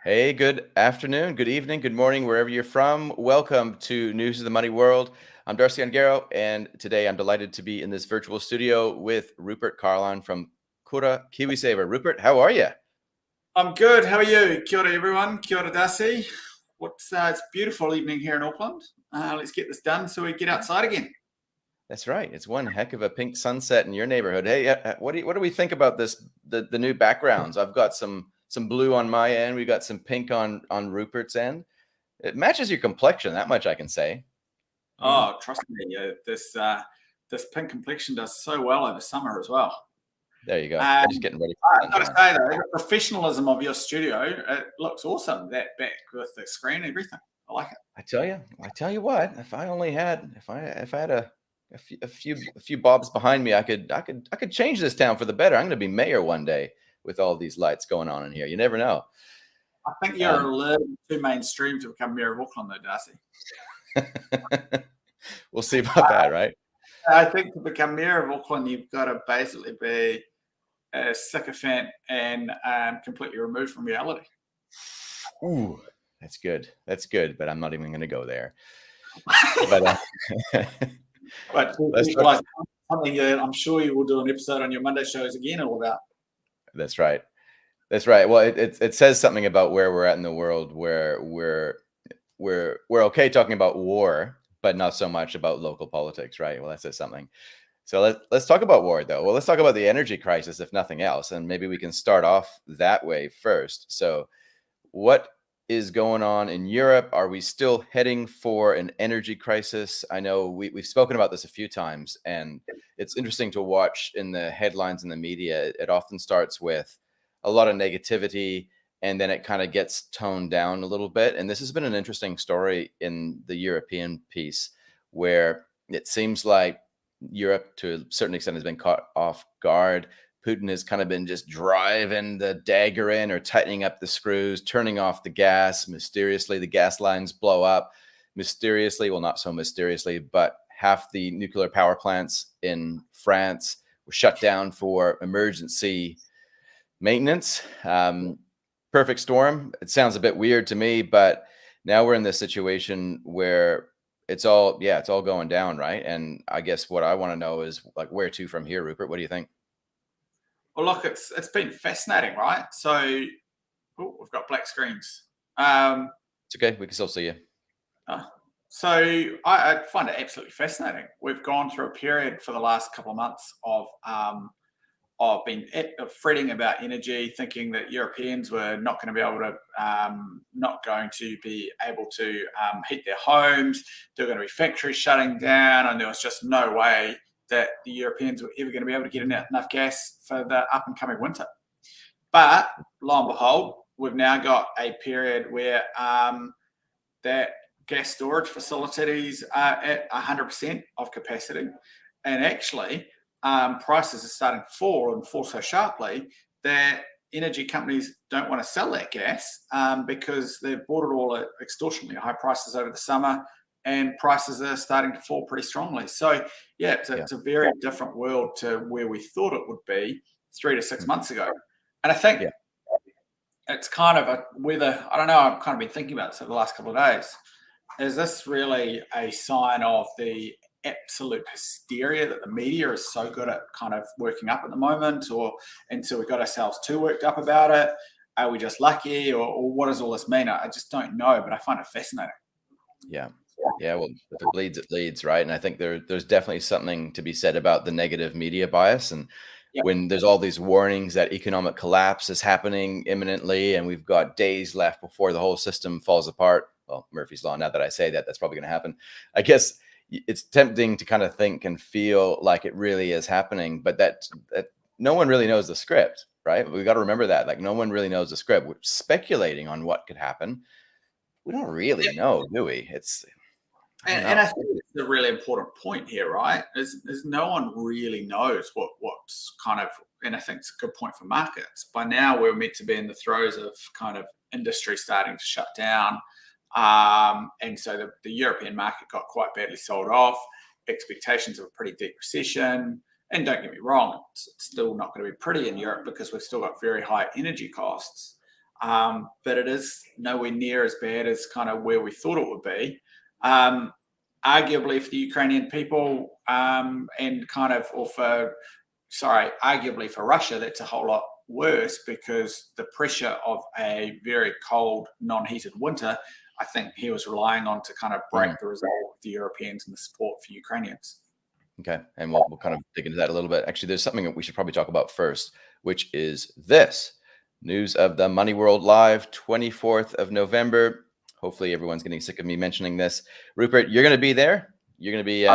Hey, good afternoon, good evening, good morning, wherever you're from. Welcome to News of the Money World. I'm Darcy Ongaro, and today I'm delighted to be in this virtual studio with Rupert Carlon from Kura KiwiSaver. Rupert, how are you? I'm good. How are you? Kia ora, everyone. Kia ora, Darcy. It's a beautiful evening here in Auckland. Let's get this done so we get outside again. That's right. It's one heck of a pink sunset in your neighborhood. Hey, what do we think about this? The new backgrounds. I've got some blue on my end. We got some pink on Rupert's end. It matches your complexion. That much I can say. Yeah. Oh, trust me, this pink complexion does so well over summer as well. There you go. Um, Just getting ready for I've got to sunshine. say though, the professionalism of your studio, it looks awesome. That back with the screen, and everything. I like it. I tell you what, if I had a few bobs behind me, I could change this town for the better. I'm going to be mayor one day with all these lights going on in here. You never know. I think you're Um, a little too mainstream to become mayor of Auckland, though, Darcy. we'll see about that, right? I think to become mayor of Auckland, you've got to basically be a sycophant and completely removed from reality. Ooh, that's good. That's good, but I'm not even going to go there. But But to let's talk. visualize something that I'm sure you will do an episode on your Monday shows again all about. That's right. That's right. Well, it says something about where we're at in the world, where we're okay talking about war, but not so much about local politics, right? Well, that says something. So let's talk about war, though. Well, let's talk about the energy crisis, if nothing else, and maybe we can start off that way first. So, what is going on in Europe? Are we still heading for an energy crisis? I know we've spoken about this a few times, and it's interesting to watch in the headlines in the media. It often starts with a lot of negativity, and then it kind of gets toned down a little bit. And this has been an interesting story in the European piece, where it seems like Europe, to a certain extent, has been caught off guard. Putin has kind of been just driving the dagger in or tightening up the screws, turning off the gas. Mysteriously, the gas lines blow up. Mysteriously, well, not so mysteriously, but half the nuclear power plants in France were shut down for emergency maintenance. Perfect storm. It sounds a bit weird to me, but now we're in this situation where it's all going down, right? And I guess what I want to know is like where to from here, Rupert. What do you think? Well, look, it's been fascinating, right? So we've got black screens. Um, It's okay. We can still see you. uh, so I find it absolutely fascinating. We've gone through a period for the last couple of months of been fretting about energy, thinking that Europeans were not going to be able to heat their homes. There were going to be factories shutting down, and there was just no way that the Europeans were ever going to be able to get enough gas for the up and coming winter. But lo and behold, we've now got a period where that gas storage facilities are at 100% of capacity, and actually prices are starting to fall and fall so sharply that energy companies don't want to sell that gas because they've bought it all at extortionately high prices over the summer, and prices are starting to fall pretty strongly. So yeah, Yeah. it's a very different world to where we thought it would be 3 to 6 Mhm. months ago. And I think Yeah. it's kind of a whether I don't know. I've kind of been thinking about this over the last couple of days. Is this really a sign of the absolute hysteria that the media is so good at kind of working up at the moment, or until we got ourselves too worked up about it? Are we just lucky, or what does all this mean? I just don't know, but I find it fascinating. Yeah. Yeah. Well, if it bleeds, it leads, right? And I think there's definitely something to be said about the negative media bias. And Yeah, when there's all these warnings that economic collapse is happening imminently, and we've got days left before the whole system falls apart. Well, Murphy's Law, now that I say that, that's probably going to happen. I guess it's tempting to kind of think and feel like it really is happening, but that no one really knows the script, right? We got to remember that. Like, no one really knows the script. We're speculating on what could happen. We don't really know, do we? I don't and know. I think it's a really important point here, right? Is no one really knows what's kind of, and I think it's a good point for markets. By now, we're meant to be in the throes of kind of industry starting to shut down, and so the European market got quite badly sold off. Expectations of a pretty deep recession. And don't get me wrong, it's still not going to be pretty in Europe because we've still got very high energy costs. but it is nowhere near as bad as kind of where we thought it would be. Arguably for the Ukrainian people, and kind of, arguably for Russia, that's a whole lot worse because the pressure of a very cold, non-heated winter, I think he was relying on to kind of break the resolve of the Europeans and the support for Ukrainians. Okay, and we'll kind of dig into that a little bit. Actually, there's something that we should probably talk about first, which is this news of the Money World Live, 24th of November. Hopefully, everyone's getting sick of me mentioning this. Rupert, you're going to be there. You're going to be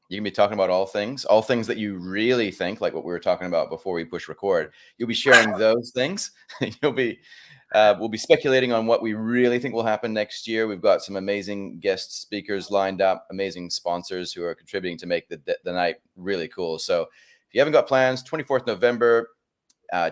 you can be talking about all things that you really think, like what we were talking about before we push record. You'll be sharing those things. You'll be we'll be speculating on what we really think will happen next year. We've got some amazing guest speakers lined up, amazing sponsors who are contributing to make the night really cool. So if you haven't got plans, 24th November,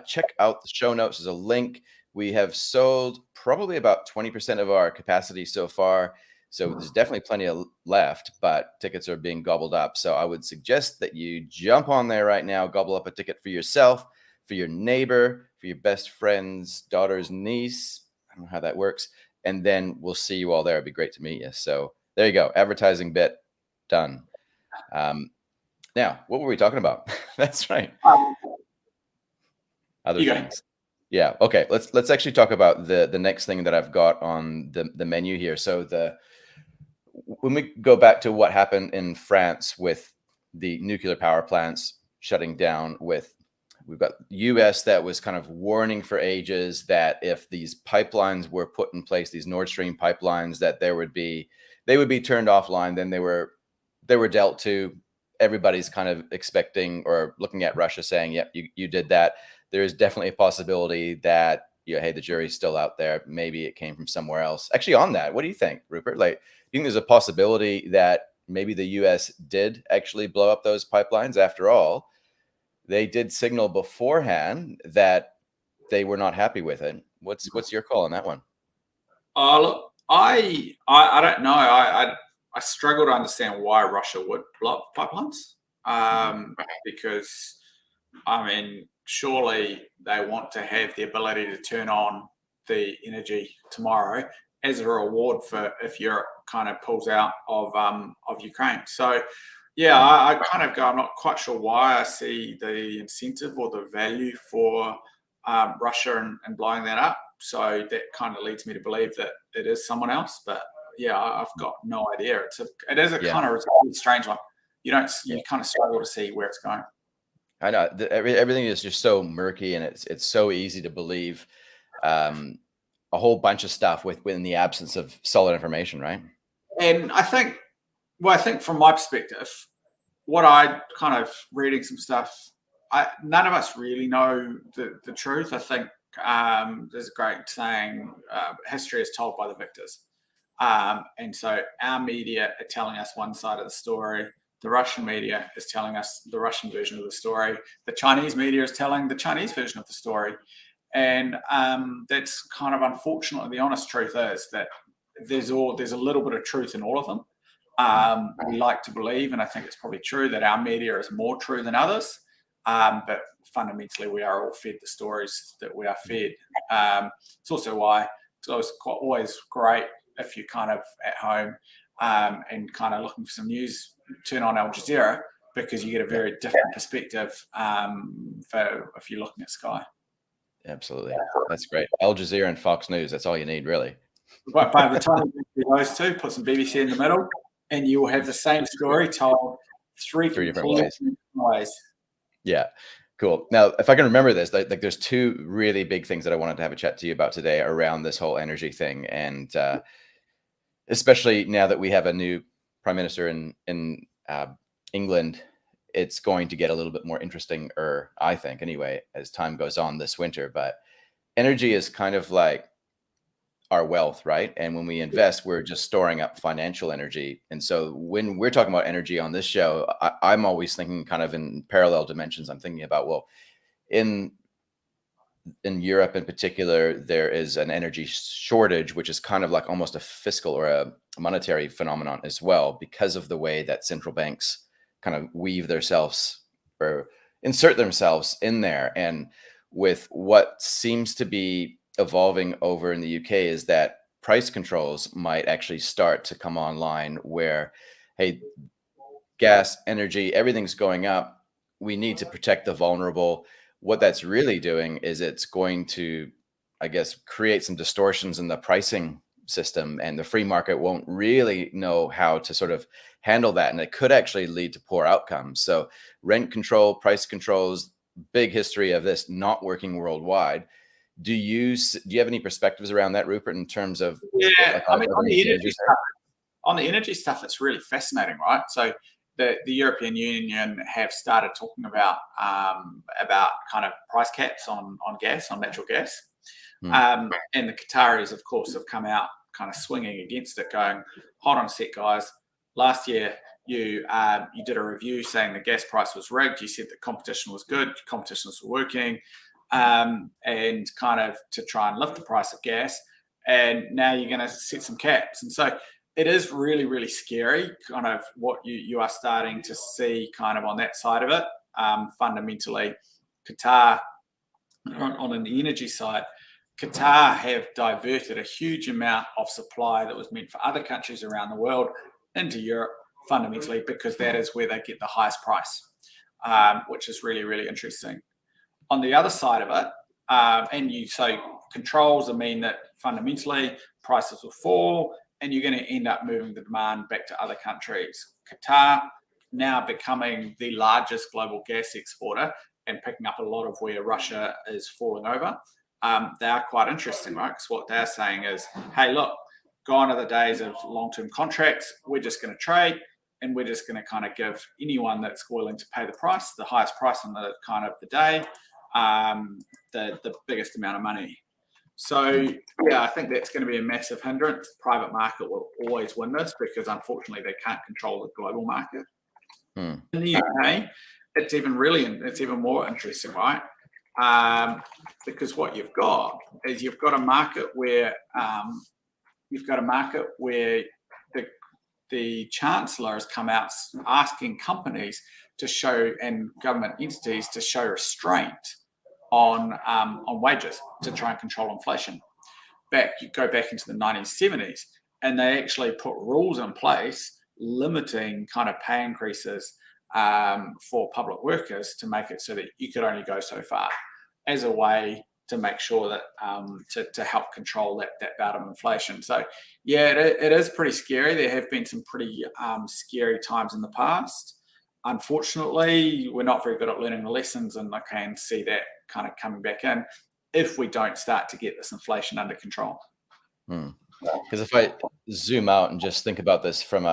check out the show notes. There's a link. We have sold probably about 20% of our capacity so far. So there's definitely plenty left, but tickets are being gobbled up. So I would suggest that you jump on there right now, gobble up a ticket for yourself, for your neighbor, for your best friend's daughter's niece. I don't know how that works. And then we'll see you all there. It'd be great to meet you. So there you go. Advertising bit done. Now, what were we talking about? That's right. Other things. Yeah. Okay. Let's actually talk about the next thing that I've got on the menu here. So when we go back to what happened in France with the nuclear power plants shutting down, we've got US that was kind of warning for ages that if these pipelines were put in place, these Nord Stream pipelines, that they would be turned offline. Then they were dealt to. Everybody's kind of expecting or looking at Russia saying, yep, you did that. There is definitely a possibility that, hey, the jury's still out there. Maybe it came from somewhere else. Actually, on that, what do you think, Rupert? Like, do you think there's a possibility that maybe the US did actually blow up those pipelines? After all, they did signal beforehand that they were not happy with it. What's your call on that one? Look, I don't know. I struggle to understand why Russia would blow up pipelines. Because, I mean, surely they want to have the ability to turn on the energy tomorrow as a reward for if Europe kind of pulls out of Ukraine. So, yeah, I kind of go, I'm not quite sure why I see the incentive or the value for Russia and blowing that up. So that kind of leads me to believe that it is someone else. But yeah, I've got no idea. It is a kind of really strange one. You kind of struggle to see where it's going. I know everything is just so murky, and it's so easy to believe a whole bunch of stuff within the absence of solid information, right? And I think from my perspective, what I kind of reading some stuff, none of us really know the truth. I think there's a great saying, history is told by the victors. And so our media are telling us one side of the story. The Russian media is telling us the Russian version of the story. The Chinese media is telling the Chinese version of the story. And that's kind of unfortunately the honest truth is that there's a little bit of truth in all of them. We like to believe, and I think it's probably true, that our media is more true than others. But fundamentally, we are all fed the stories that we are fed. It's also why it's always great if you're kind of at home and kind of looking for some news, turn on Al Jazeera, because you get a very different perspective for if you're looking at Sky. Absolutely. That's great. Al Jazeera and Fox News, that's all you need, really. But by the time you do those two, put some BBC in the middle, and you will have the same story told three different ways. Yeah. Cool. Now, if I can remember this, like there's two really big things that I wanted to have a chat to you about today around this whole energy thing. And especially now that we have a new prime minister in England, it's going to get a little bit more interesting, I think anyway, as time goes on this winter. But energy is kind of like our wealth, right? And when we invest, we're just storing up financial energy. And so when we're talking about energy on this show, I'm always thinking kind of in parallel dimensions. I'm thinking about, well, in Europe in particular, there is an energy shortage, which is kind of like almost a fiscal or a monetary phenomenon as well, because of the way that central banks kind of weave themselves or insert themselves in there. And with what seems to be evolving over in the UK is that price controls might actually start to come online where, hey, gas, energy, everything's going up. We need to protect the vulnerable. What that's really doing is it's going to, I guess, create some distortions in the pricing system, and the free market won't really know how to sort of handle that. And it could actually lead to poor outcomes. So, rent control, price controls, big history of this not working worldwide. Do you have any perspectives around that, Rupert, in terms of Yeah, like I mean, are there any changes there? on the energy stuff, it's really fascinating, right? So the European Union have started talking about kind of price caps on gas, on natural gas. Hmm. And the Qataris, of course, have come out kind of swinging against it, going, "Hold on a sec, guys. Last year, you did a review saying the gas price was rigged. You said the competition was good, competition was working, and kind of to try and lift the price of gas. And now you're going to set some caps." And so it is really, really scary, kind of what you are starting to see kind of on that side of it. Fundamentally, Qatar, on the energy side, Qatar have diverted a huge amount of supply that was meant for other countries around the world into Europe, fundamentally, because that is where they get the highest price, which is really, really interesting. On the other side of it, and you say controls mean that fundamentally prices will fall and you're going to end up moving the demand back to other countries. Qatar now becoming the largest global gas exporter and picking up a lot of where Russia is falling over. They are quite interesting, right? Because what they're saying is, hey, look, gone are the days of long-term contracts. We're just going to trade, and we're just going to kind of give anyone that's willing to pay the price, the highest price on the kind of the day, the biggest amount of money. So yeah, I think that's going to be a massive hindrance. Private market will always win this because unfortunately they can't control the global market. In the UK, it's even more interesting, right? Because what you've got is you've got a market where the chancellor has come out asking companies to show and government entities to show restraint on wages to try and control inflation. You go back into the 1970s, and they actually put rules in place limiting kind of pay increases for public workers to make it so that you could only go so far, as a way to make sure that to help control that bout of inflation. So yeah, it is pretty scary. There have been some pretty scary times in the past. Unfortunately, we're not very good at learning the lessons, and I can see that kind of coming back in if we don't start to get this inflation under control. Because if I zoom out and just think about this from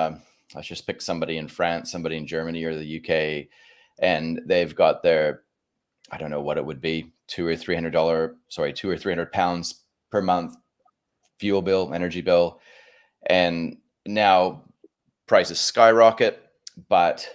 let's just pick somebody in France, somebody in Germany or the UK, and they've got their, I don't know what it would be, $200 or £300 per month fuel bill, energy bill, and now prices skyrocket, but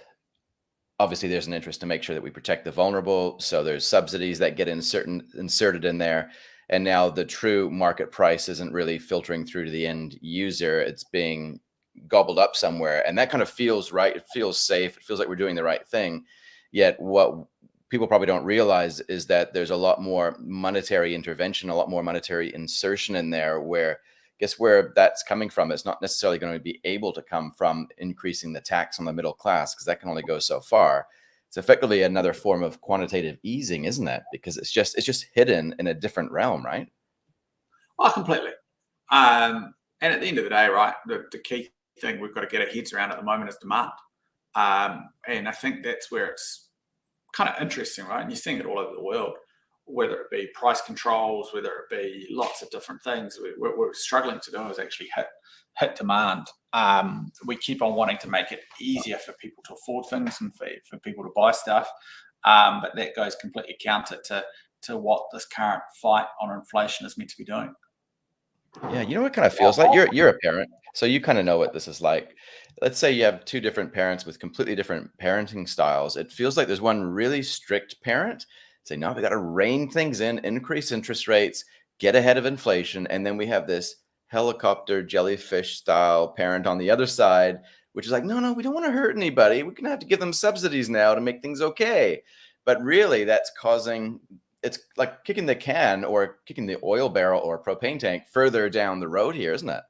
obviously there's an interest to make sure that we protect the vulnerable. So there's subsidies that get inserted in there. And now the true market price isn't really filtering through to the end user. It's being gobbled up somewhere. And that kind of feels right. It feels safe. It feels like we're doing the right thing. Yet what people probably don't realize is that there's a lot more monetary intervention, a lot more monetary insertion in there, where guess where that's coming from. It's not necessarily going to be able to come from increasing the tax on the middle class, because that can only go so far. It's effectively another form of quantitative easing, isn't it? Because it's just hidden in a different realm, right? Oh, completely. And at the end of the day, right, the key thing we've got to get our heads around at the moment is demand. And I think that's where it's kind of interesting, right? And you're seeing it all over the world, whether it be price controls, whether it be lots of different things. What we're struggling to do is actually hit demand. We keep on wanting to make it easier for people to afford things and for people to buy stuff, but that goes completely counter to what this current fight on inflation is meant to be doing. Yeah, you know what kind of feels like? You're a parent, so you kind of know what this is like. Let's say you have two different parents with completely different parenting styles. It feels like there's one really strict parent say, no, we got to rein things in, increase interest rates, get ahead of inflation, and then we have this helicopter jellyfish style parent on the other side, which is like, no, we don't want to hurt anybody. We're gonna have to give them subsidies now to make things okay. But really, that's causing it's like kicking the can or kicking the oil barrel or propane tank further down the road here, isn't it?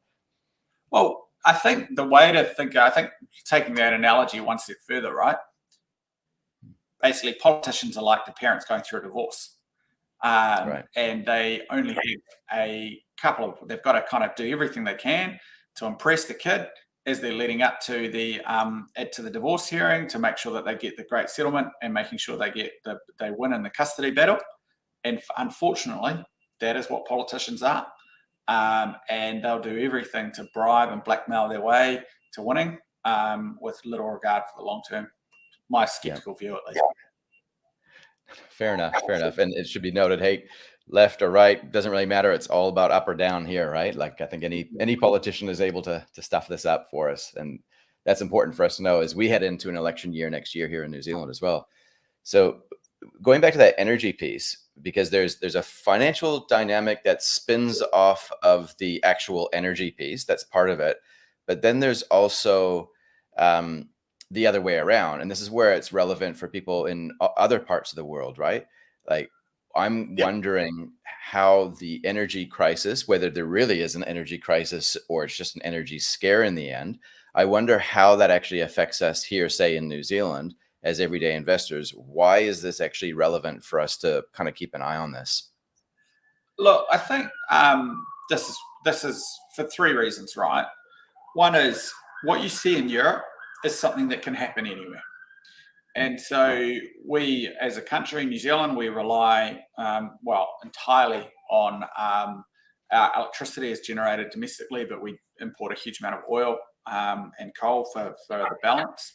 Well, I think the way to think, I think taking that analogy one step further, right? Basically, politicians are like the parents going through a divorce. Right. And they only have they've got to kind of do everything they can to impress the kid as they're leading up to the divorce hearing, to make sure that they get the great settlement and making sure they win in the custody battle. And unfortunately, that is what politicians are. And they'll do everything to bribe and blackmail their way to winning, with little regard for the long term. My skeptical view, at least. Fair enough. Fair enough. And it should be noted, hey, left or right, doesn't really matter. It's all about up or down here, right? Like I think any politician is able to stuff this up for us. And that's important for us to know as we head into an election year next year here in New Zealand as well. So going back to that energy piece, because there's a financial dynamic that spins off of the actual energy piece. That's part of it. But then there's also the other way around. And this is where it's relevant for people in other parts of the world, right? Like I'm wondering how the energy crisis, whether there really is an energy crisis or it's just an energy scare in the end, I wonder how that actually affects us here, say in New Zealand, as everyday investors. Why is this actually relevant for us to kind of keep an eye on this? Look, I think this is for three reasons, right? One is what you see in Europe is something that can happen anywhere. And so we, as a country, New Zealand, we rely, entirely on our electricity is generated domestically, but we import a huge amount of oil and coal for the balance.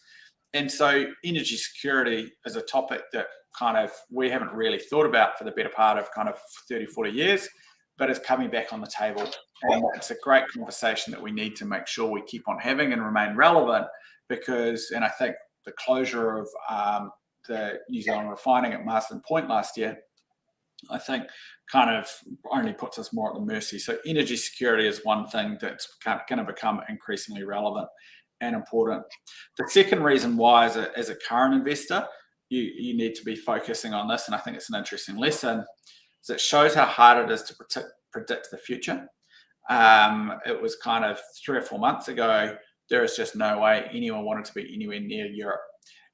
And so energy security is a topic that kind of we haven't really thought about for the better part of kind of 30, 40 years, but is coming back on the table. And it's a great conversation that we need to make sure we keep on having and remain relevant because, and I think the closure of the New Zealand refining at Marsden Point last year, I think kind of only puts us more at the mercy. So energy security is one thing that's going to become increasingly relevant and important. The second reason why, as a current investor, you need to be focusing on this, and I think it's an interesting lesson, is it shows how hard it is to predict the future. It was kind of 3 or 4 months ago, there is just no way anyone wanted to be anywhere near Europe.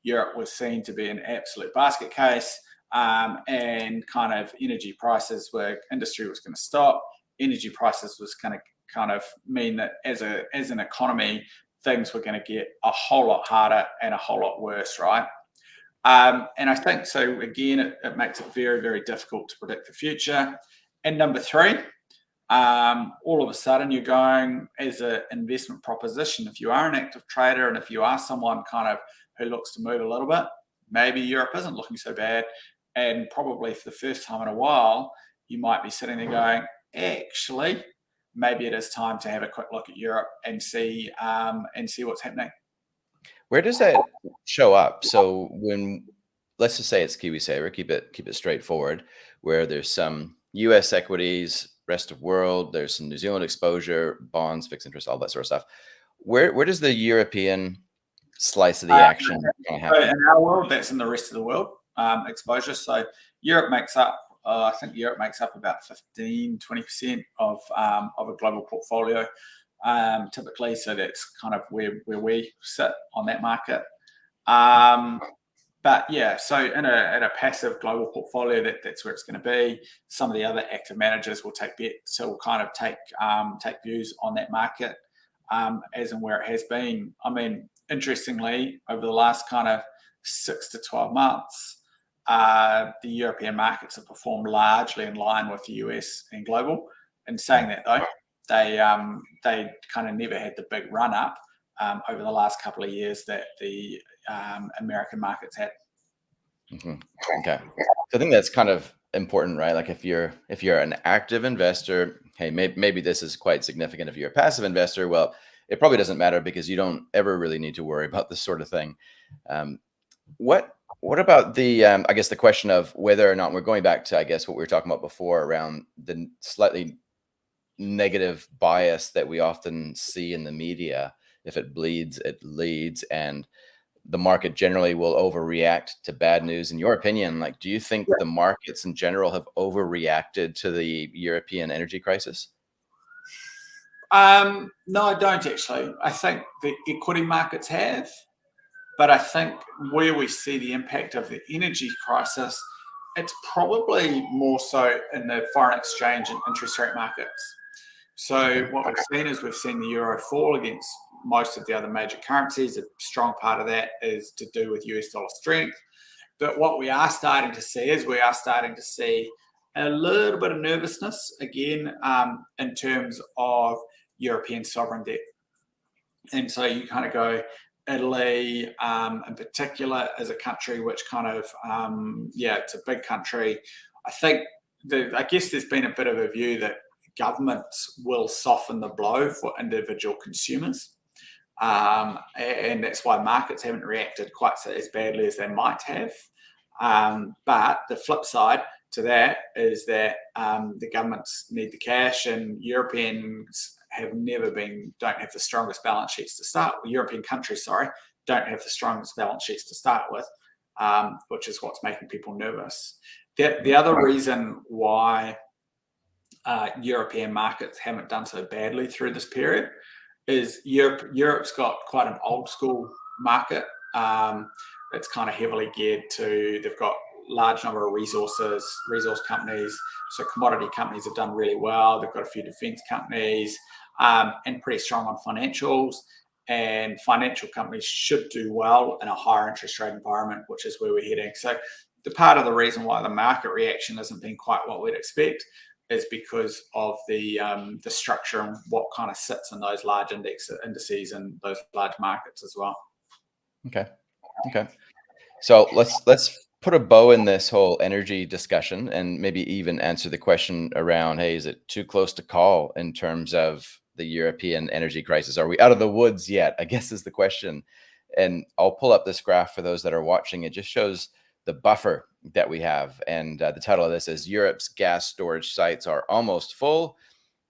Europe was seen to be an absolute basket case, and kind of energy prices industry was going to stop. Energy prices was going to kind of mean that as an economy, things were going to get a whole lot harder and a whole lot worse, right? And I think so. Again, it makes it very, very difficult to predict the future. And number three, all of a sudden you're going as an investment proposition. If you are an active trader and if you are someone kind of who looks to move a little bit, maybe Europe isn't looking so bad. And probably for the first time in a while, you might be sitting there going, actually, maybe it is time to have a quick look at Europe and see what's happening. Where does that show up? So when, let's just say it's KiwiSaver, keep it straightforward, where there's some US equities, rest of world, there's some New Zealand exposure, bonds, fixed interest, all that sort of stuff. Where does the European slice of the action kind of happen? In our world, that's in the rest of the world exposure. So Europe makes up, I think Europe makes up about 15-20% of a global portfolio typically. So that's kind of where we sit on that market. But yeah, so in a passive global portfolio, that's where it's going to be. Some of the other active managers will take bets, so we'll kind of take views on that market as and where it has been. I mean, interestingly, over the last kind of 6 to 12 months, the European markets have performed largely in line with the US and global. And saying that though, they kind of never had the big run up over the last couple of years that the American markets had. Mm-hmm. Okay, so I think that's kind of important, right? Like if you're an active investor, hey, maybe this is quite significant. If you're a passive investor, well, it probably doesn't matter because you don't ever really need to worry about this sort of thing. What about the I guess the question of whether or not we're going back to, I guess, what we were talking about before around the slightly negative bias that we often see in the media. If it bleeds, it leads. And the market generally will overreact to bad news. In your opinion, like, do you think the markets in general have overreacted to the European energy crisis? No, I don't actually. I think the equity markets have, but I think where we see the impact of the energy crisis, it's probably more so in the foreign exchange and interest rate markets. So what we've seen is we've seen the euro fall against most of the other major currencies. A strong part of that is to do with US dollar strength. But what we are starting to see is we are starting to see a little bit of nervousness again in terms of European sovereign debt. And so you kind of go, Italy in particular as a country which kind of, it's a big country. I guess there's been a bit of a view that governments will soften the blow for individual consumers. And that's why markets haven't reacted quite as badly as they might have. But the flip side to that is that the governments need the cash, and Europeans don't have the strongest balance sheets to start with. European countries, don't have the strongest balance sheets to start with, which is what's making people nervous. The other reason why European markets haven't done so badly through this period is Europe's got quite an old school market. It's kind of heavily geared to, they've got large number of resource companies. So commodity companies have done really well. They've got a few defense companies and pretty strong on financials. And financial companies should do well in a higher interest rate environment, which is where we're heading. So the part of the reason why the market reaction hasn't been quite what we'd expect is because of the structure and what kind of sits in those large indices and those large markets as well. Okay. So let's put a bow in this whole energy discussion and maybe even answer the question around, hey, is it too close to call in terms of the European energy crisis? Are we out of the woods yet, I guess is the question. And I'll pull up this graph for those that are watching. It just shows the buffer that we have. And the title of this is Europe's gas storage sites are almost full,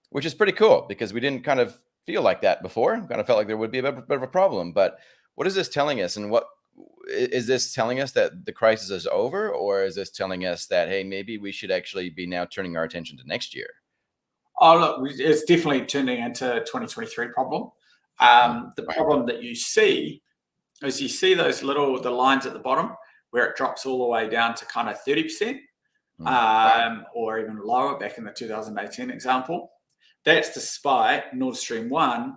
which is pretty cool because we didn't kind of feel like that before. Kind of felt like there would be a bit of a problem. But what is this telling us? And what is this telling us, that the crisis is over? Or is this telling us that, hey, maybe we should actually be now turning our attention to next year? Oh, look, it's definitely turning into a 2023 problem. The problem that you see is the lines at the bottom where it drops all the way down to kind of 30%, or even lower back in the 2018 example. That's despite Nord Stream 1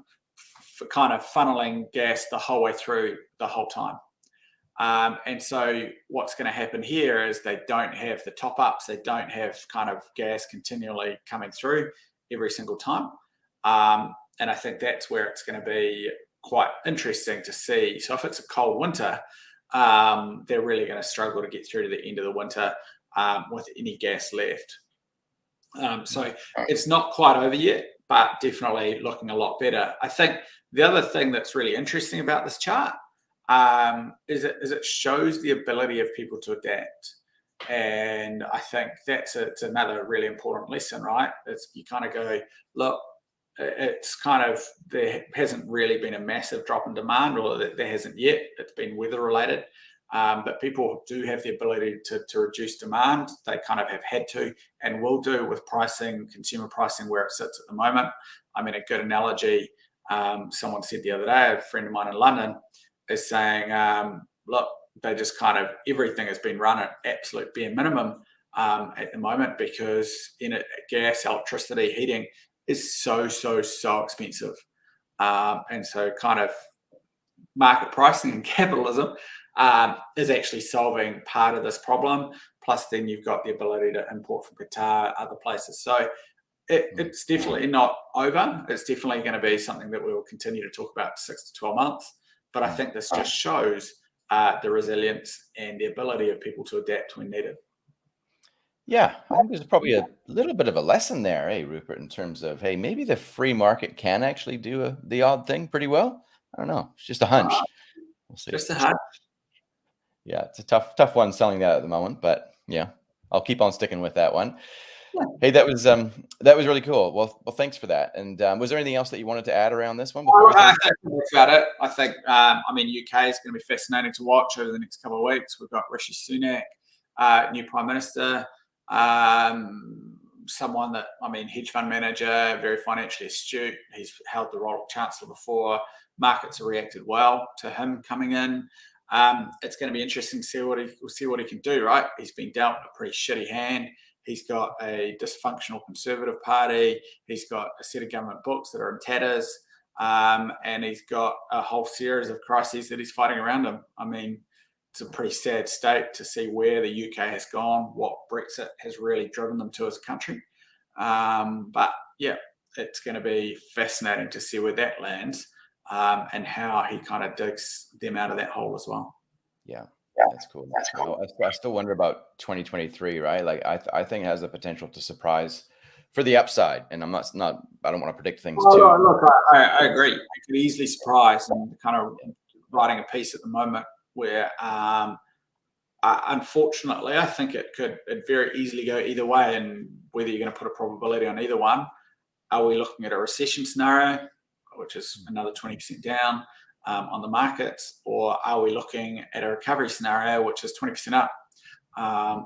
for kind of funneling gas the whole way through the whole time. And so what's going to happen here is they don't have the top ups. They don't have kind of gas continually coming through every single time. And I think that's where it's going to be quite interesting to see. So if it's a cold winter, they're really going to struggle to get through to the end of the winter with any gas left. So it's not quite over yet, but definitely looking a lot better. I think the other thing that's really interesting about this chart is it shows the ability of people to adapt. And I think it's another really important lesson, right? It's you kind of go, look, it's kind of, there hasn't really been a massive drop in demand, or there hasn't yet. It's been weather related. But people do have the ability to reduce demand. They kind of have had to and will do with pricing, consumer pricing where it sits at the moment. I mean, a good analogy, someone said the other day, a friend of mine in London is saying, look, they just kind of, everything has been run at absolute bare minimum at the moment because gas, electricity, heating is so expensive. And so kind of market pricing and capitalism is actually solving part of this problem. Plus then you've got the ability to import from Qatar, other places. So it's definitely not over. It's definitely going to be something that we will continue to talk about 6 to 12 months. But I think this just shows the resilience and the ability of people to adapt when needed. Yeah, I think there's probably a little bit of a lesson there, hey, Rupert, in terms of, hey, maybe the free market can actually do the odd thing pretty well. I don't know. It's just a hunch. We'll see. Just a hunch. Yeah, it's a tough one selling that at the moment, but yeah, I'll keep on sticking with that one. Hey, that was really cool. Well, thanks for that. And was there anything else that you wanted to add around this one before we I close? think that's about it. I think, I mean, UK is going to be fascinating to watch over the next couple of weeks. We've got Rishi Sunak, new Prime Minister, someone that, I mean, hedge fund manager, very financially astute. He's held the role of Chancellor before. Markets have reacted well to him coming in. It's going to be interesting to see what he can do, right? He's been dealt a pretty shitty hand. He's got a dysfunctional Conservative Party. He's got a set of government books that are in tatters. And he's got a whole series of crises that he's fighting around him. I mean, it's a pretty sad state to see where the UK has gone, what Brexit has really driven them to as a country. But yeah, it's going to be fascinating to see where that lands and how he kind of digs them out of that hole as well. Yeah, that's cool. That's cool. I still wonder about 2023, right? Like I think it has the potential to surprise for the upside, and I don't want to predict things too. Look, I agree. It could easily surprise, and kind of writing a piece at the moment where, unfortunately, I think it very easily go either way. And whether you're going to put a probability on either one, are we looking at a recession scenario, which is another 20% down on the markets, or are we looking at a recovery scenario, which is 20% up?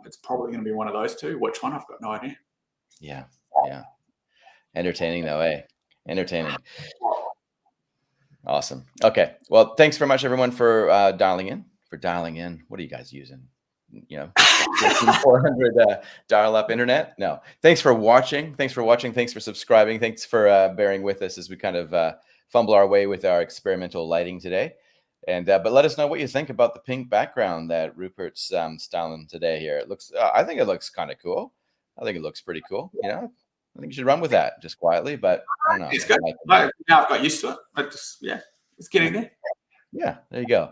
It's probably going to be one of those two. Which one? I've got no idea. Yeah. Entertaining though, eh? Entertaining. Awesome. Okay. Well, thanks very much, everyone, for dialing in. What are you guys using? 400 dial-up internet? No. Thanks for watching. Thanks for subscribing. Thanks for bearing with us as we kind of fumble our way with our experimental lighting today. And but let us know what you think about the pink background that Rupert's styling today here. It looks, I think it looks kind of cool. I think it looks pretty cool. I think you should run with that just quietly, but I don't know. It's good. Now I've got used to it. It's getting there. Yeah, there you go.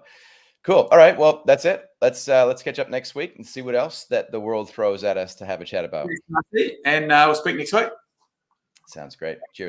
Cool. All right. Well, that's it. Let's catch up next week and see what else that the world throws at us to have a chat about. And we'll speak next week. Sounds great. Cheers.